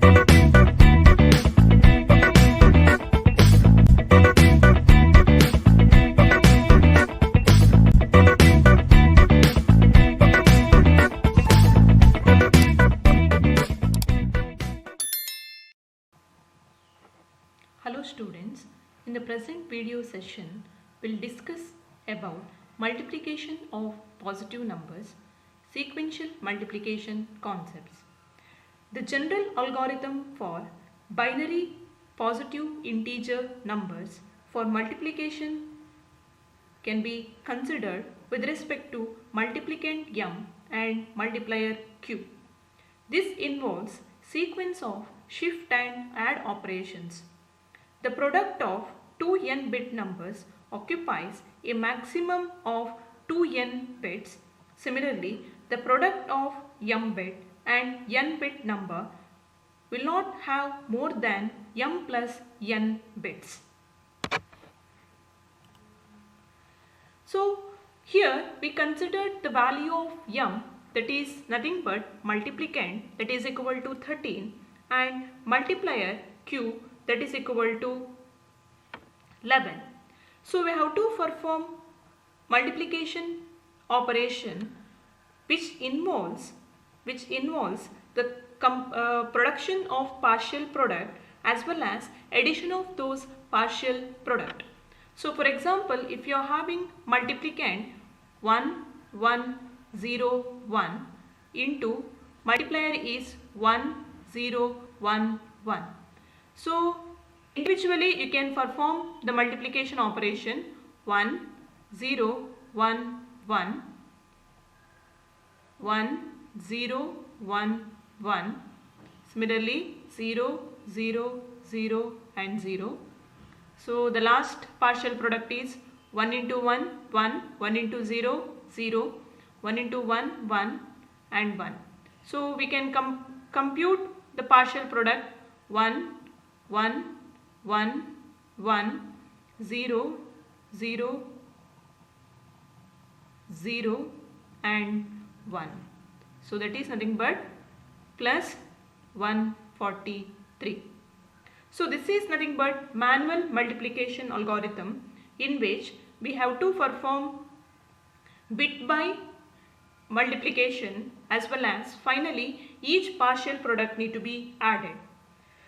Hello students, in the present video session, we'll discuss about multiplication of positive numbers, sequential multiplication concepts. The general algorithm for binary positive integer numbers for multiplication can be considered with respect to multiplicand m and multiplier q. This involves sequence of shift and add operations. The product of two n-bit numbers occupies a maximum of 2n bits. Similarly, the product of m-bit and n-bit number will not have more than m plus n bits. So, here we considered the value of m, that is nothing but multiplicand, that is equal to 13, and multiplier q, that is equal to 11. So we have to perform multiplication operation which involves the production of partial product as well as addition of those partial product. So for example, if you are having multiplicand 1 1 0 1 into multiplier is 1 0 1 1. So individually you can perform the multiplication operation 1 0 1 1 1 0 1 1, similarly 0 0 0 and 0. So the last partial product is 1 into 1 1, 1 into 0 0, 1 into 1 1 and 1. So we can compute the partial product 1 1 1 1 0 0 0 and 1. So that is nothing but plus 143. So this is nothing but manual multiplication algorithm in which we have to perform bit by multiplication as well as finally each partial product need to be added.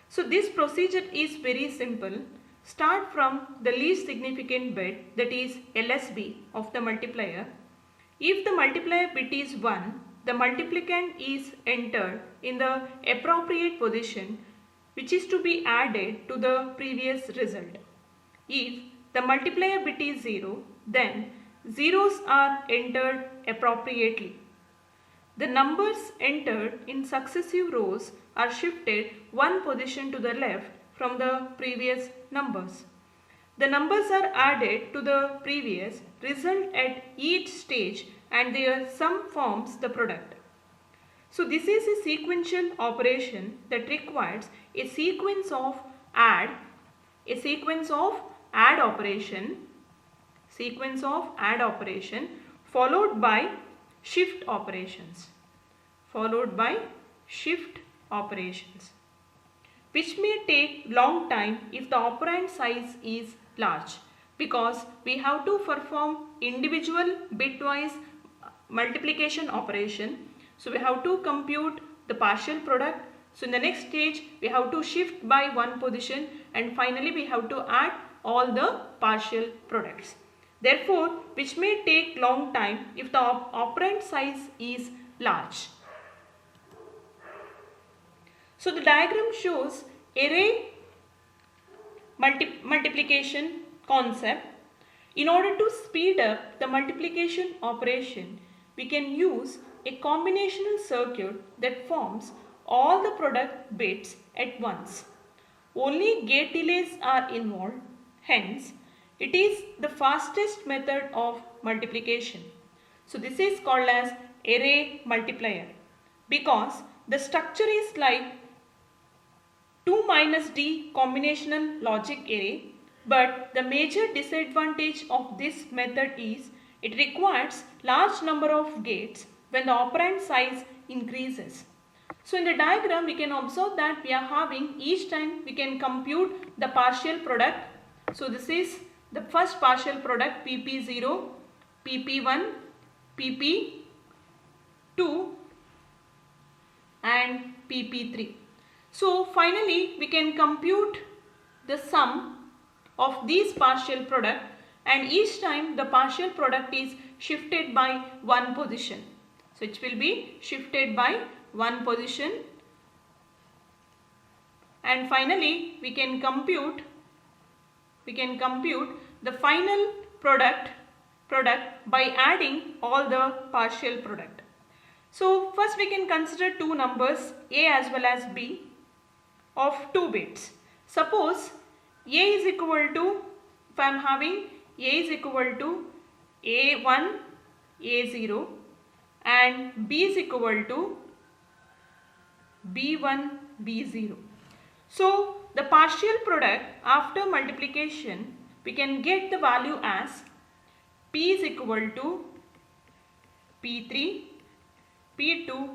So this procedure is very simple. Start from the least significant bit, that is LSB of the multiplier. If the multiplier bit is 1, the multiplicand is entered in the appropriate position which is to be added to the previous result. If the multiplier bit is 0, then zeros are entered appropriately. The numbers entered in successive rows are shifted one position to the left from the previous numbers. The numbers are added to the previous result at each stage and their sum forms the product. So this is a sequential operation that requires a sequence of add operation followed by shift operations, which may take long time if the operand size is large, because we have to perform individual bitwise multiplication operation. So we have to compute the partial product. So in the next stage we have to shift by one position and finally we have to add all the partial products. Therefore, which may take long time if the operand size is large. So the diagram shows array multiplication concept. In order to speed up the multiplication operation, we can use a combinational circuit that forms all the product bits at once. Only gate delays are involved, hence it is the fastest method of multiplication. So this is called as array multiplier because the structure is like 2 minus d combinational logic array, but the major disadvantage of this method is it requires large number of gates when the operand size increases. So in the diagram we can observe that we are having each time we can compute the partial product. So this is the first partial product PP0, PP1, PP2 and PP3. So finally we can compute the sum of these partial product, and each time the partial product is shifted by one position. So it will be shifted by one position, and finally we can compute the final product by adding all the partial product. So first we can consider two numbers A as well as B of 2 bits. Suppose A is equal to, if I am having A is equal to A1, A0 and B is equal to B1, B0. So the partial product after multiplication we can get the value as P is equal to P3, P2,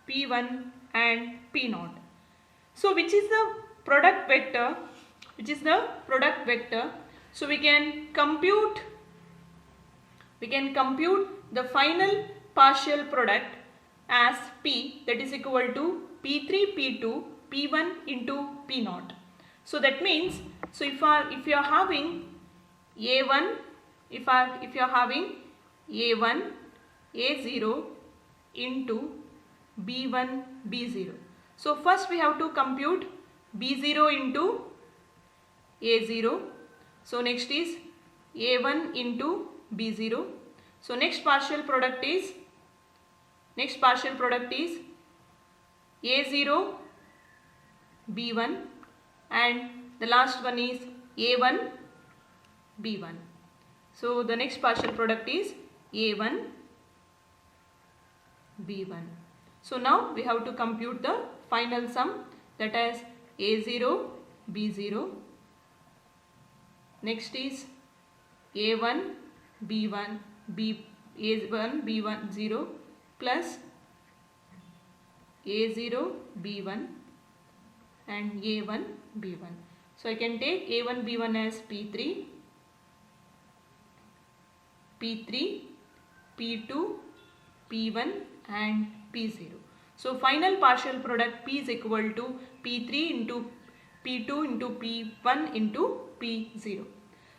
P1 and P0. So which is the product vector? So we can compute the final partial product as P, that is equal to P3, P2, P1 into P0. So that means, so if you are having A1, if you are having A1, A0 into B1, B0. So first we have to compute B0 into A0. So next is A1 into B0. So next partial product is A0 B1 and the last one is A1 B1. So the next partial product is A1 B1. So now we have to compute the final sum, that is A0 B0. Next is A1 B1 A1 B1 0 plus A0 B1 and A1 B1. So I can take A1 B1 as P3, P2, P1 and P0. So final partial product P is equal to P3 into P2 into P1 into P0.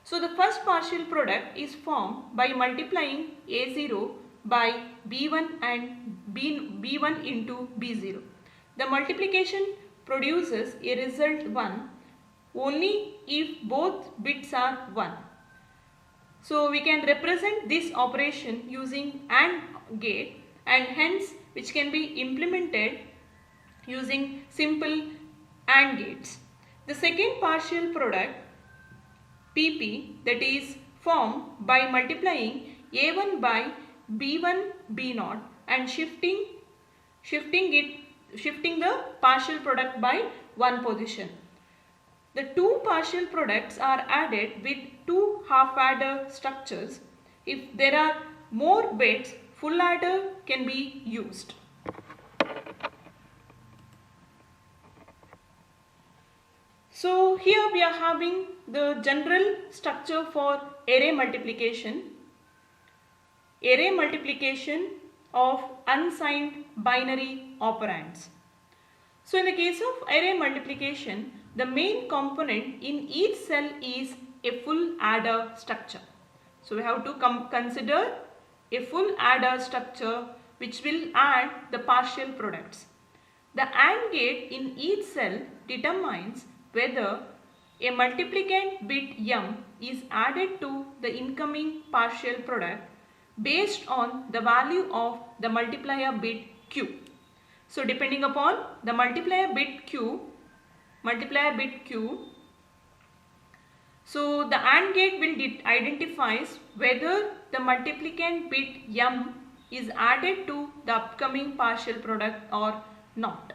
So the first partial product is formed by multiplying A0 by B1 and B1 into B0. The multiplication produces a result 1 only if both bits are 1. So we can represent this operation using AND gate, and hence which can be implemented using simple AND gates. The second partial product PP, that is formed by multiplying A1 by B1 B0 and shifting the partial product by one position. The two partial products are added with two half adder structures. If there are more bits, full adder can be used. So here we are having the general structure for array multiplication. Array multiplication of unsigned binary operands. So in the case of array multiplication, the main component in each cell is a full adder structure. So we have to consider a full adder structure which will add the partial products. The AND gate in each cell determines whether a multiplicand bit m is added to the incoming partial product based on the value of the multiplier bit q. So depending upon the multiplier bit q, so the AND gate will identifies whether the multiplicand bit m is added to the upcoming partial product or not.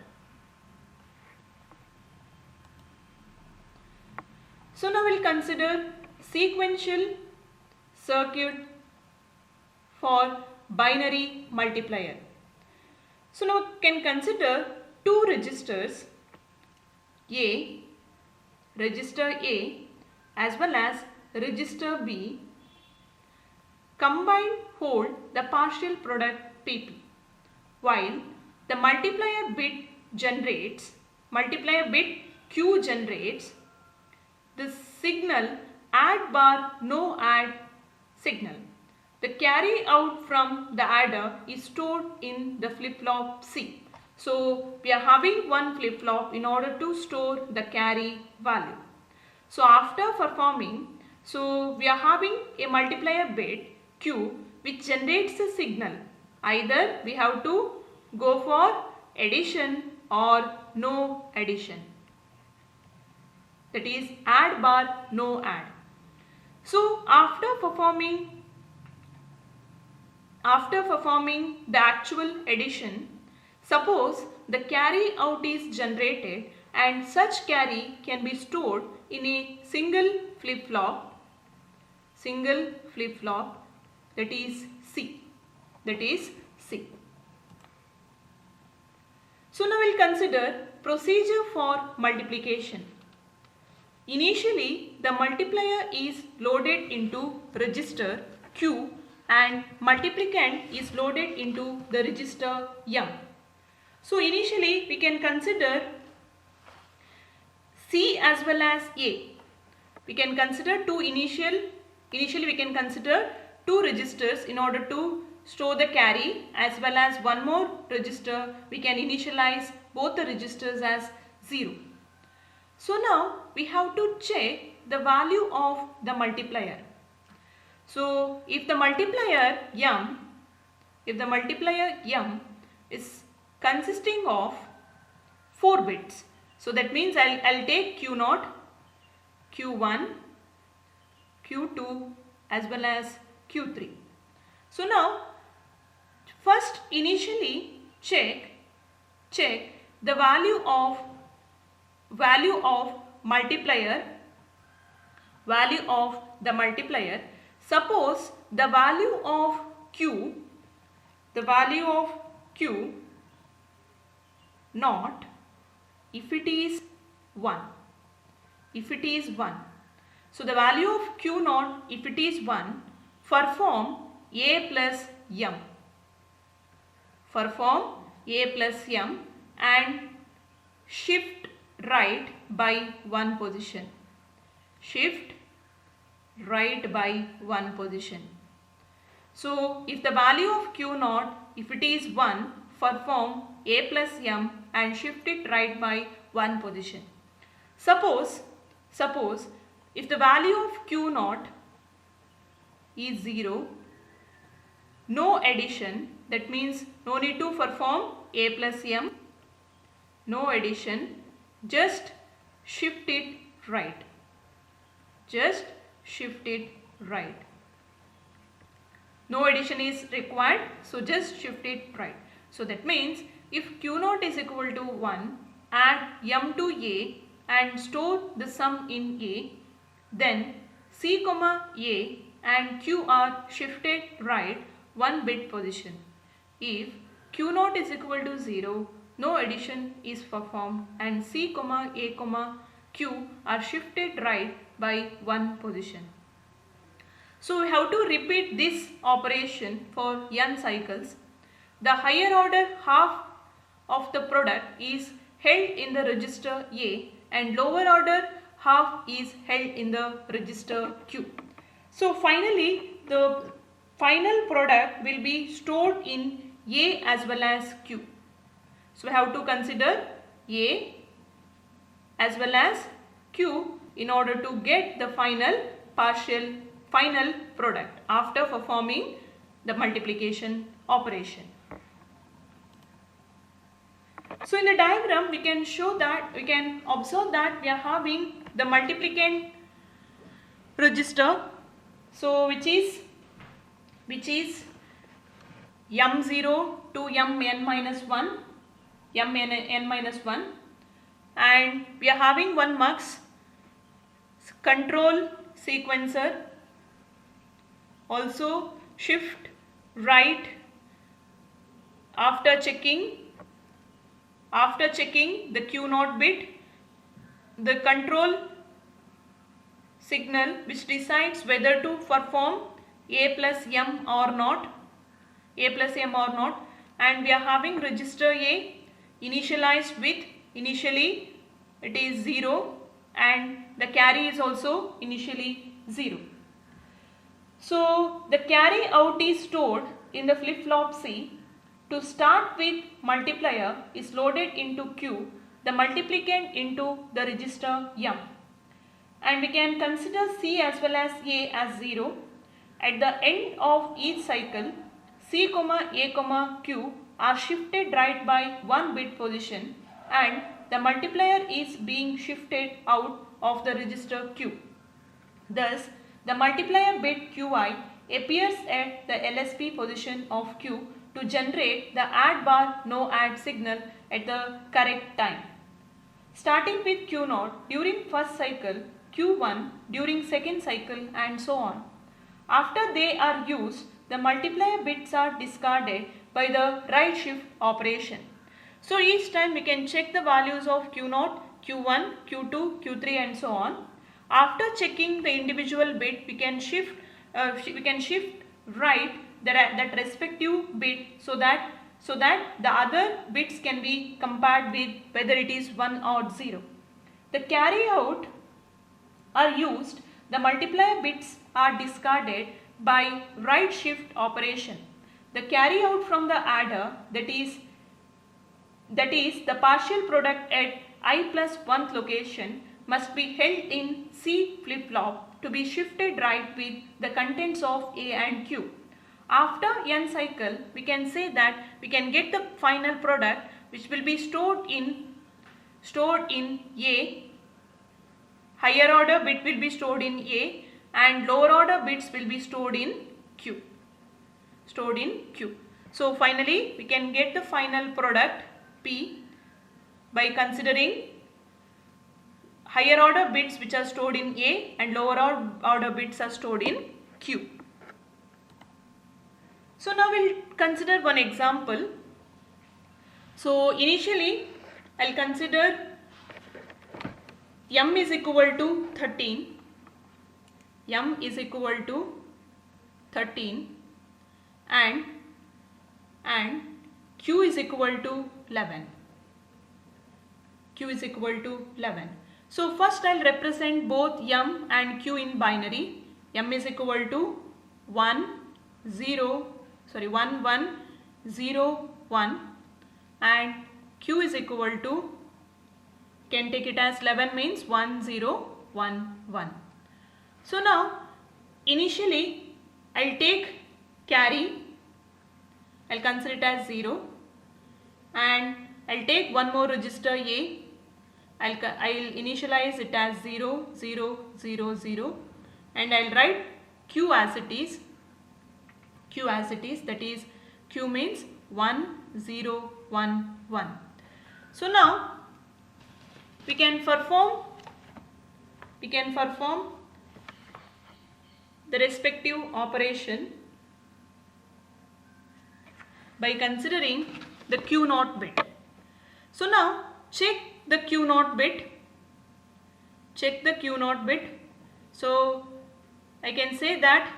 So now we'll consider sequential circuit for binary multiplier. So now we can consider two registers A, register A as well as register B combined hold the partial product PP, while the multiplier bit Q generates the signal add bar no add signal. The carry out from the adder is stored in the flip-flop C. So we are having one flip-flop in order to store the carry value. So after performing, so we are having a multiplier bit Q which generates the signal. Either we have to go for addition or no addition. That is add bar no add. So after performing the actual addition, suppose the carry out is generated and such carry can be stored in a single flip-flop that is C. So now we'll consider procedure for multiplication. Initially the multiplier is loaded into register Q and multiplicand is loaded into the register M. So initially we can consider C as well as A. We can consider initially we can consider two registers in order to store the carry, as well as one more register. We can initialize both the registers as 0. So now we have to check the value of the multiplier. So if the multiplier M is consisting of 4 bits, so that means I'll take Q0, Q1, Q2 as well as Q3. So now first initially check the value of multiplier, Suppose the value of Q not, if it is 1. So the value of Q naught, if it is 1, perform A plus M and shift right by one position. So if the value of Q naught, if it is 1, perform A plus M and shift it right by one position. Suppose if the value of Q naught is 0, no addition, that means no need to perform A plus M, no addition, just shift it right. No addition is required, so just shift it right. So that means if Q naught is equal to 1, add M to A and store the sum in A, then C, A and Q are shifted right 1 bit position. If Q naught is equal to 0, no addition is performed and C, A, Q are shifted right by 1 position. So we have to repeat this operation for n cycles. The higher order half of the product is held in the register A and lower order half is held in the register Q. So finally the final product will be stored in A as well as Q. So we have to consider A as well as Q in order to get the final product after performing the multiplication operation. So in the diagram we can observe that we are having the multiplicand register, so which is M0 to Mn minus 1, and we are having one mux control sequencer, also shift right after checking After checking the Q0 bit, the control signal which decides whether to perform A plus M or not, and we are having register A initialized with, initially it is 0 and the carry is also initially 0. So the carry out is stored in the flip-flop C. To start with, multiplier is loaded into Q, the multiplicand into the register M. And we can consider C as well as A as 0. At the end of each cycle, C, A, Q are shifted right by 1 bit position and the multiplier is being shifted out of the register Q. Thus, the multiplier bit Qi appears at the LSB position of Q to generate the add bar no add signal at the correct time. Starting with Q0 during first cycle, Q1 during second cycle and so on. After they are used, the multiplier bits are discarded by the right shift operation. So each time we can check the values of Q0, Q1, Q2, Q3 and so on. After checking the individual bit, we can shift right that respective bit so that the other bits can be compared with whether it is 1 or 0. The carry out are used, the multiplier bits are discarded by right shift operation. The carry out from the adder, that is the partial product at I plus 1th location, must be held in C flip-flop to be shifted right with the contents of A and Q. After n cycle, we can say that we can get the final product which will be stored in A. Higher order bit will be stored in A and lower order bits will be stored in Q. So finally, we can get the final product P by considering higher order bits which are stored in A and lower order bits are stored in Q. So now we'll consider one example. So initially I'll consider M is equal to 13. M is equal to 13 and Q is equal to 11. Q is equal to 11. So first I'll represent both M and Q in binary. M is equal to 1 1 0 1 and Q is equal to, can take it as 11 means 1 0 1 1. So now initially I'll take carry, I'll consider it as 0 and I'll take one more register A. I'll initialize it as 0 0 0 0 and I'll write Q as it is. That is, Q means 1 0 1 1. So now we can perform the respective operation by considering the Q0 bit. So now check the Q0 bit. So I can say that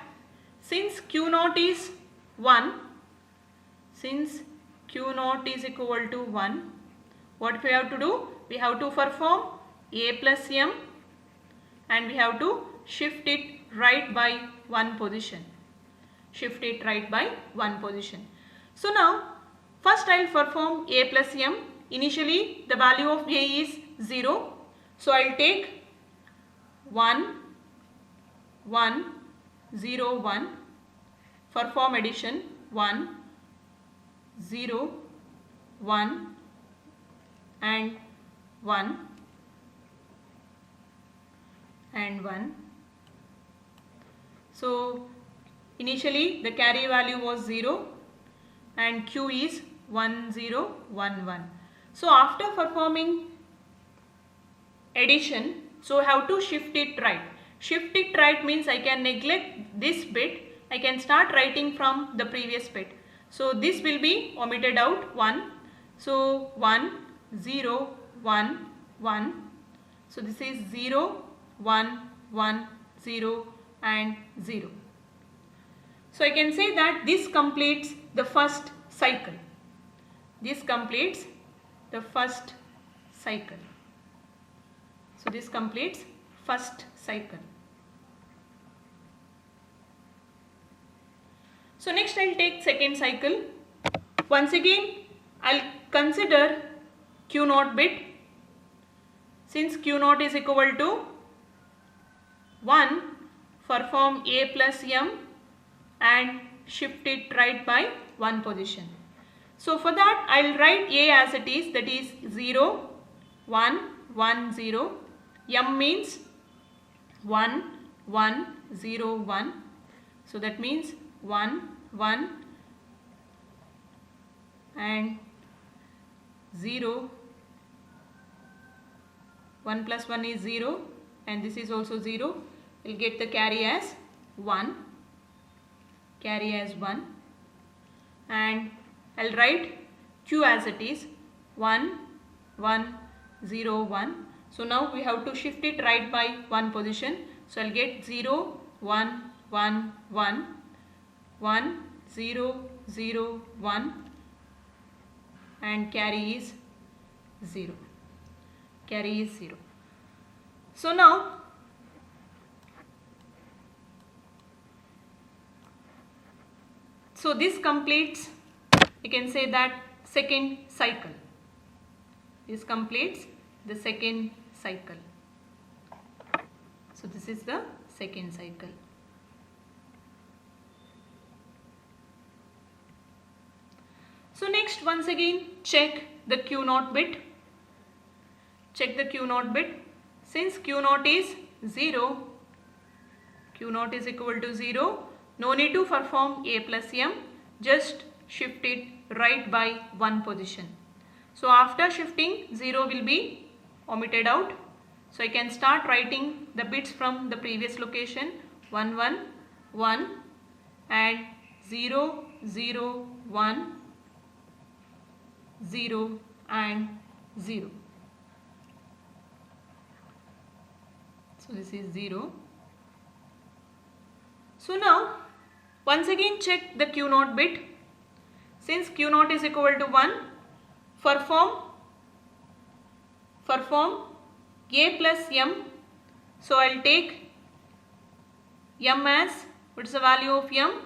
since Q0 is 1, since Q0 is equal to 1, what we have to do? We have to perform A plus M and we have to shift it right by 1 position. So now first I will perform A plus M. Initially the value of A is 0. So I will take 1 1 0 1, perform addition 1 0 1 and 1 and 1. So initially the carry value was 0 and Q is 1 0 1 1. So after performing addition, so I have to shift it right. Shift it right means I can neglect this bit. I can start writing from the previous bit. So this will be omitted out 1. So 1 0, 1, 1. So this is 0, 1, 1, 0 and 0. So I can say that this completes the first cycle. This completes the first cycle. So this completes first cycle. So next I'll take second cycle. Once again I'll consider Q0 bit. Since Q0 is equal to 1, perform A plus M and shift it right by 1 position. So for that I'll write A as it is, that is 0, 1, 1, 0. M means 1, 1, 0, 1. So that means 1, 1 and 0. 1 plus 1 is 0 and this is also 0. We'll get the carry as 1. Carry as 1. And I'll write Q as it is 1, 1, 0, 1. So now we have to shift it right by 1 position. So I'll get 0, 1, 1, 1, 1, 0, 0, 1 and carry is 0. Carry is 0. So now this completes, you can say that, second cycle. This completes the second cycle. So this is the second cycle. So next, once again check the Q0 bit. Check the Q0 bit. Since Q0 is 0, Q0 is equal to 0, no need to perform A plus M, just shift it right by 1 position. So after shifting, 0 will be omitted out. So I can start writing the bits from the previous location, 1, 1, 1 and 0, 0, 1, 0 and 0. So this is 0. So now once again check the Q0 bit. Since Q0 is equal to 1, perform A plus M. So I'll take M as, what is the value of M?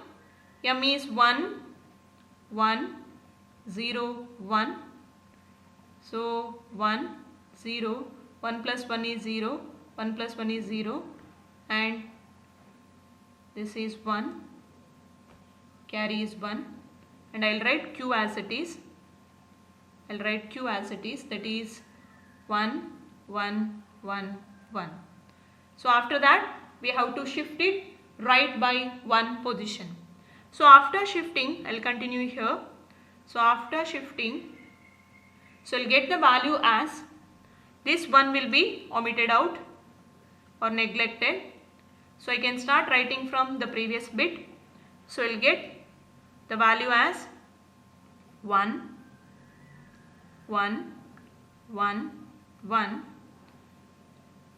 M is 1, 1, 0, 1. So 1, 0, 1 plus 1 is 0, 1 plus 1 is 0 and this is 1, carry is 1 and I'll write Q as it is. I'll write Q as it is, that is 1, 1, 1, 1. So after that we have to shift it right by 1 position. So after shifting, I'll continue here. So after shifting, so I'll get the value as, this 1 will be omitted out or neglected. So I can start writing from the previous bit. So I'll get the value as 1, 1, 1, 1.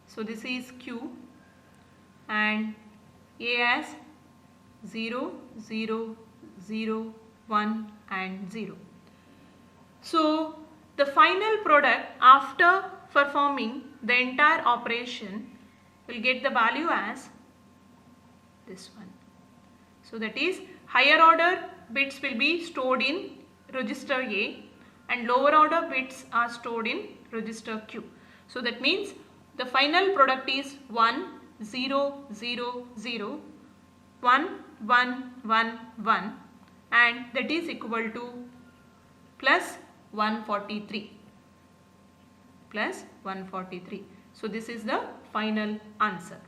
So this is Q and A as 0, 0, 0, 1 and 0. So the final product after performing the entire operation will get the value as this one. So that is, higher order bits will be stored in register A and lower order bits are stored in register Q. So that means the final product is 1, 0, 0, 0, 1, 1, 1, 1 and that is equal to plus 143. Plus 143. So this is the final answer.